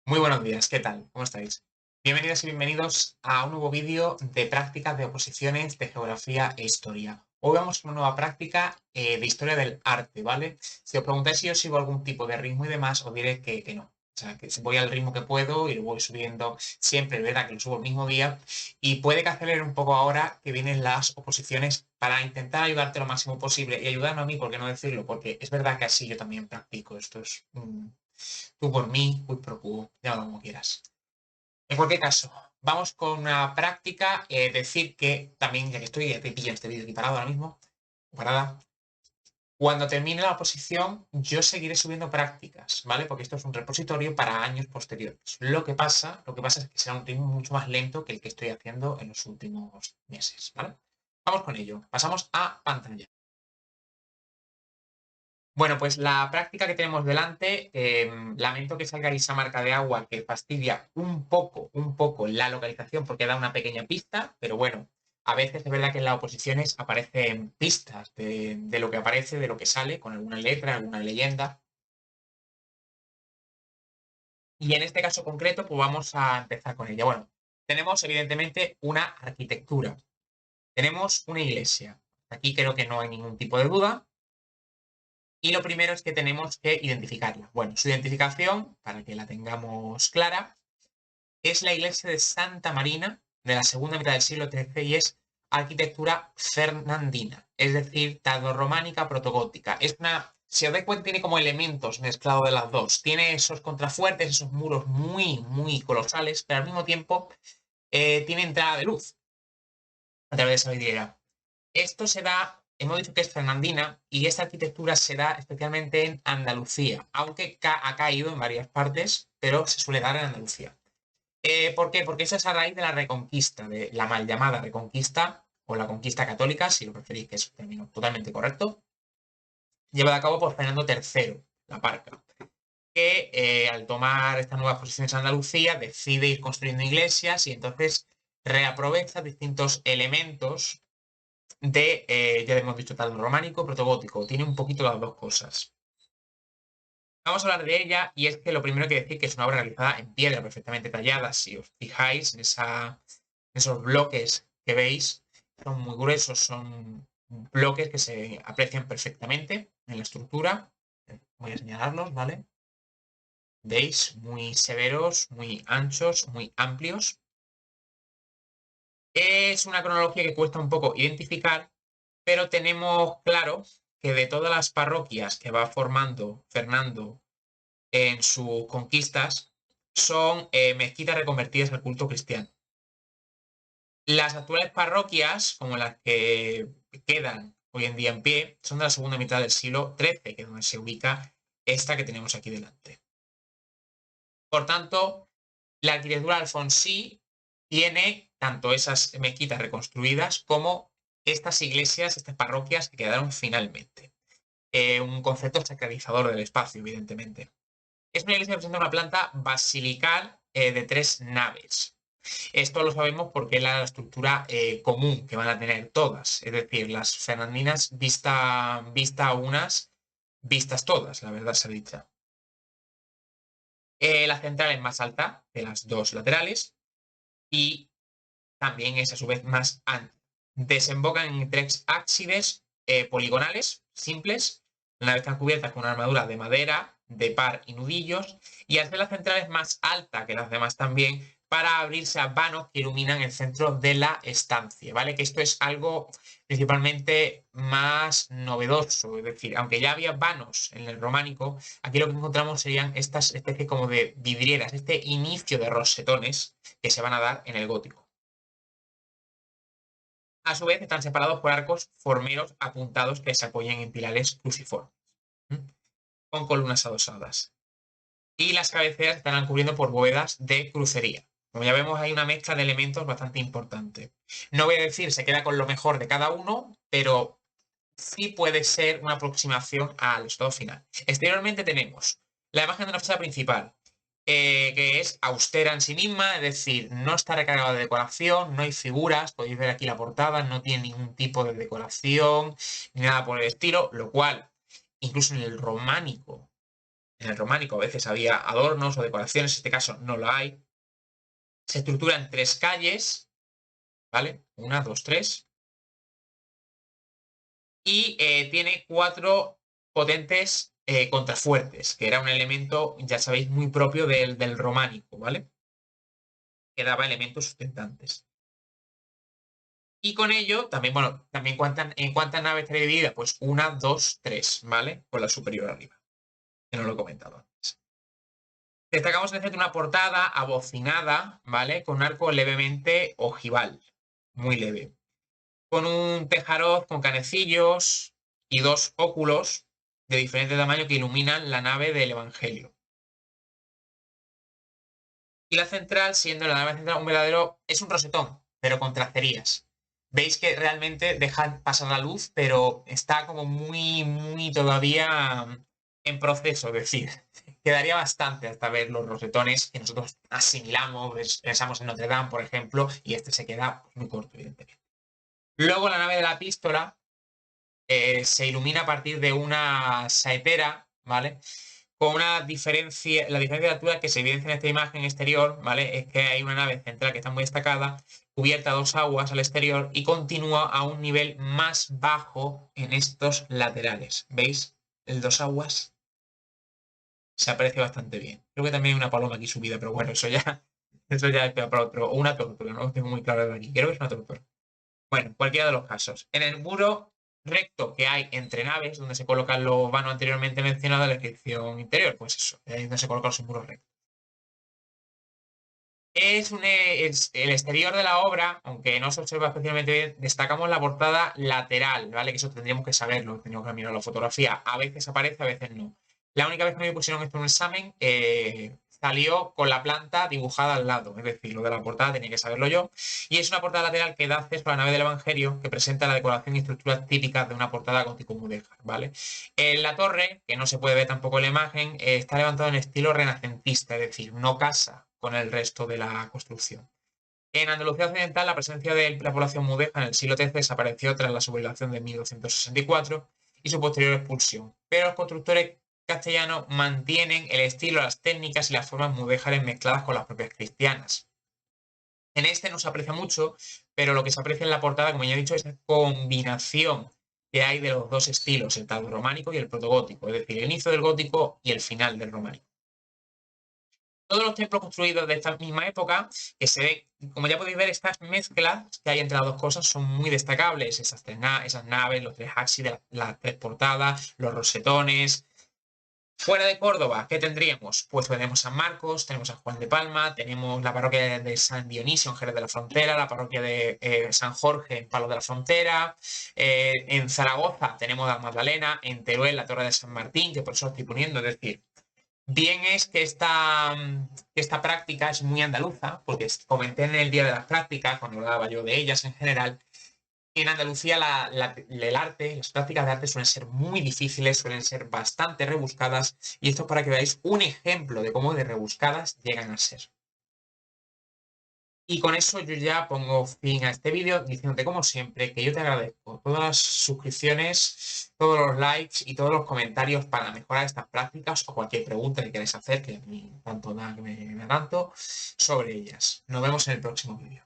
Muy buenos días, ¿qué tal? ¿Cómo estáis? Bienvenidas y bienvenidos a un nuevo vídeo de prácticas de oposiciones de geografía e historia. Hoy vamos con una nueva práctica de historia del arte, ¿vale? Si os preguntáis si yo sigo algún tipo de ritmo y demás, os diré que no. O sea, que voy al ritmo que puedo y lo voy subiendo siempre, es verdad que lo subo el mismo día y puede que acelere un poco ahora que vienen las oposiciones para intentar ayudarte lo máximo posible y ayudarme a mí, ¿por qué no decirlo? Porque es verdad que así yo también practico. Esto es tú por mí, quid pro quo, llámalo como quieras. En cualquier caso, vamos con una práctica. Decir que también, ya que estoy, ya te pillo este vídeo aquí parado ahora mismo, parada. Cuando termine la oposición, yo seguiré subiendo prácticas, ¿vale? Porque esto es un repositorio para años posteriores. Lo que pasa es que será un ritmo mucho más lento que el que estoy haciendo en los últimos meses, ¿vale? Vamos con ello. Pasamos a pantalla. Bueno, pues la práctica que tenemos delante, lamento que salga esa marca de agua que fastidia un poco la localización porque da una pequeña pista, pero bueno, a veces es verdad que en las oposiciones aparecen pistas de lo que aparece, de lo que sale, con alguna letra, alguna leyenda. Y en este caso concreto, pues vamos a empezar con ella. Bueno, tenemos evidentemente una arquitectura, tenemos una iglesia. Aquí creo que no hay ningún tipo de duda. Y lo primero es que tenemos que identificarla. Bueno, su identificación, para que la tengamos clara, es la iglesia de Santa Marina de la segunda mitad del siglo XIII y es arquitectura fernandina, es decir, tardorrománica protogótica. Es una, si os dais cuenta, tiene como elementos mezclados de las dos. Tiene esos contrafuertes, esos muros muy colosales, pero al mismo tiempo tiene entrada de luz a través de esa vidriera. Esto se da, hemos dicho que es fernandina y esta arquitectura se da especialmente en Andalucía, aunque ha caído en varias partes, pero se suele dar en Andalucía. ¿Por qué? Porque eso es a raíz de la reconquista, de la mal llamada reconquista o la conquista católica, si lo preferís, que es un término totalmente correcto, llevada a cabo por Fernando III, la Parca, que al tomar estas nuevas posiciones en Andalucía decide ir construyendo iglesias y entonces reaprovecha distintos elementos ya hemos dicho, tal románico, protogótico. Tiene un poquito las dos cosas. Vamos a hablar de ella y es que lo primero que decir que es una obra realizada en piedra perfectamente tallada. Si os fijáis en esos bloques que veis, son muy gruesos, son bloques que se aprecian perfectamente en la estructura. Voy a señalarlos, ¿vale? ¿Veis? Muy severos, muy anchos, muy amplios. Es una cronología que cuesta un poco identificar, pero tenemos claro que de todas las parroquias que va formando Fernando en sus conquistas, son mezquitas reconvertidas al culto cristiano. Las actuales parroquias, como las que quedan hoy en día en pie, son de la segunda mitad del siglo XIII, que es donde se ubica esta que tenemos aquí delante. Por tanto, la arquitectura alfonsí tiene tanto esas mezquitas reconstruidas como estas iglesias, estas parroquias que quedaron finalmente. Un concepto sacralizador del espacio, evidentemente. Es una iglesia que presenta una planta basilical de 3 naves. Esto lo sabemos porque es la estructura común que van a tener todas. Es decir, las fernandinas vista unas, vistas todas, la verdad se dicha. La central es más alta que las dos laterales y también es a su vez más ancha. Desembocan en tres ábsides poligonales simples. Una vez están cubiertas con una armadura de madera, de par y nudillos, y al ser la central es más alta que las demás también, para abrirse a vanos que iluminan el centro de la estancia, ¿vale? Que esto es algo principalmente más novedoso, es decir, aunque ya había vanos en el románico, aquí lo que encontramos serían estas especies como de vidrieras, este inicio de rosetones que se van a dar en el gótico. A su vez, están separados por arcos formeros apuntados que se apoyan en pilares cruciformes, con columnas adosadas. Y las cabeceras estarán cubriendo por bóvedas de crucería. Como ya vemos, hay una mezcla de elementos bastante importante. No voy a decir se queda con lo mejor de cada uno, pero sí puede ser una aproximación al estado final. Exteriormente tenemos la imagen de la fachada principal, que es austera en sí misma, es decir, no está recargada de decoración, no hay figuras, podéis ver aquí la portada, no tiene ningún tipo de decoración ni nada por el estilo, lo cual, incluso en el románico, En el románico a veces había adornos o decoraciones, en este caso no lo hay. Se estructura en 3 calles, ¿vale? 1, 2, 3. Y tiene 4 potentes contrafuertes, que era un elemento, ya sabéis, muy propio del románico, ¿vale? Que daba elementos sustentantes. Y con ello, también, bueno, también en cuántas naves estaría dividida, pues 1, 2, 3, ¿vale? Con la superior arriba, que no lo he comentado antes. Destacamos en el centro una portada abocinada, ¿vale? Con un arco levemente ojival, muy leve. Con un tejaroz con canecillos y 2 óculos de diferente tamaño que iluminan la nave del Evangelio. Y la central, siendo la nave central un verdadero, es un rosetón, pero con tracerías. Veis que realmente deja pasar la luz, pero está como muy todavía en proceso, es decir, quedaría bastante hasta ver los rosetones que nosotros asimilamos, pensamos en Notre Dame, por ejemplo, y este se queda muy corto, evidentemente. Luego la nave de la epístola se ilumina a partir de una saetera, ¿vale? Con una diferencia, la diferencia de altura que se evidencia en esta imagen exterior, ¿vale? Es que hay una nave central que está muy destacada, cubierta a 2 aguas al exterior y continúa a un nivel más bajo en estos laterales. ¿Veis? El 2 aguas se aprecia bastante bien. Creo que también hay una paloma aquí subida, pero bueno, eso ya es para otro. O una tortuga, no lo tengo muy claro de aquí. Creo que es una tortuga. Bueno, cualquiera de los casos. En el muro recto que hay entre naves, donde se colocan los vanos anteriormente mencionados en la descripción interior, pues eso, ahí es donde se colocan los muros rectos. Es el exterior de la obra, aunque no se observa especialmente bien, destacamos la portada lateral, ¿vale? Que eso tendríamos que saberlo, tendríamos que mirar la fotografía. A veces aparece, a veces no. La única vez que me pusieron esto en un examen, salió con la planta dibujada al lado, es decir, lo de la portada tenía que saberlo yo. Y es una portada lateral que da acceso a la nave del Evangelio, que presenta la decoración y estructuras típicas de una portada gótico-mudéjar, ¿vale? En la torre, que no se puede ver tampoco en la imagen, está levantada en estilo renacentista, es decir, no casa con el resto de la construcción. En Andalucía Occidental, la presencia de la población mudéjar en el siglo XIII desapareció tras la sublevación de 1264 y su posterior expulsión, pero los constructores castellanos mantienen el estilo, las técnicas y las formas mudéjares mezcladas con las propias cristianas. En este no se aprecia mucho, pero lo que se aprecia en la portada, como ya he dicho, es la combinación que hay de los dos estilos, el tardorrománico y el protogótico, es decir, el inicio del gótico y el final del románico. Todos los templos construidos de esta misma época, que se ve, como ya podéis ver, estas mezclas que hay entre las dos cosas son muy destacables. Esas naves, los 3 ábsides, las 3 portadas, los rosetones. Fuera de Córdoba, ¿qué tendríamos? Pues tenemos San Marcos, tenemos San Juan de Palma, tenemos la parroquia de San Dionisio en Jerez de la Frontera, la parroquia de San Jorge en Palos de la Frontera, en Zaragoza tenemos la Magdalena, en Teruel la Torre de San Martín, que por eso estoy poniendo, es decir, bien es que esta práctica es muy andaluza, porque comenté en el Día de las Prácticas, cuando hablaba yo de ellas en general, en Andalucía el arte, las prácticas de arte suelen ser muy difíciles, suelen ser bastante rebuscadas, y esto es para que veáis un ejemplo de cómo de rebuscadas llegan a ser. Y con eso yo ya pongo fin a este vídeo diciéndote como siempre que yo te agradezco todas las suscripciones, todos los likes y todos los comentarios para mejorar estas prácticas o cualquier pregunta que queráis hacer, que a mí tanto da que me da tanto, sobre ellas. Nos vemos en el próximo vídeo.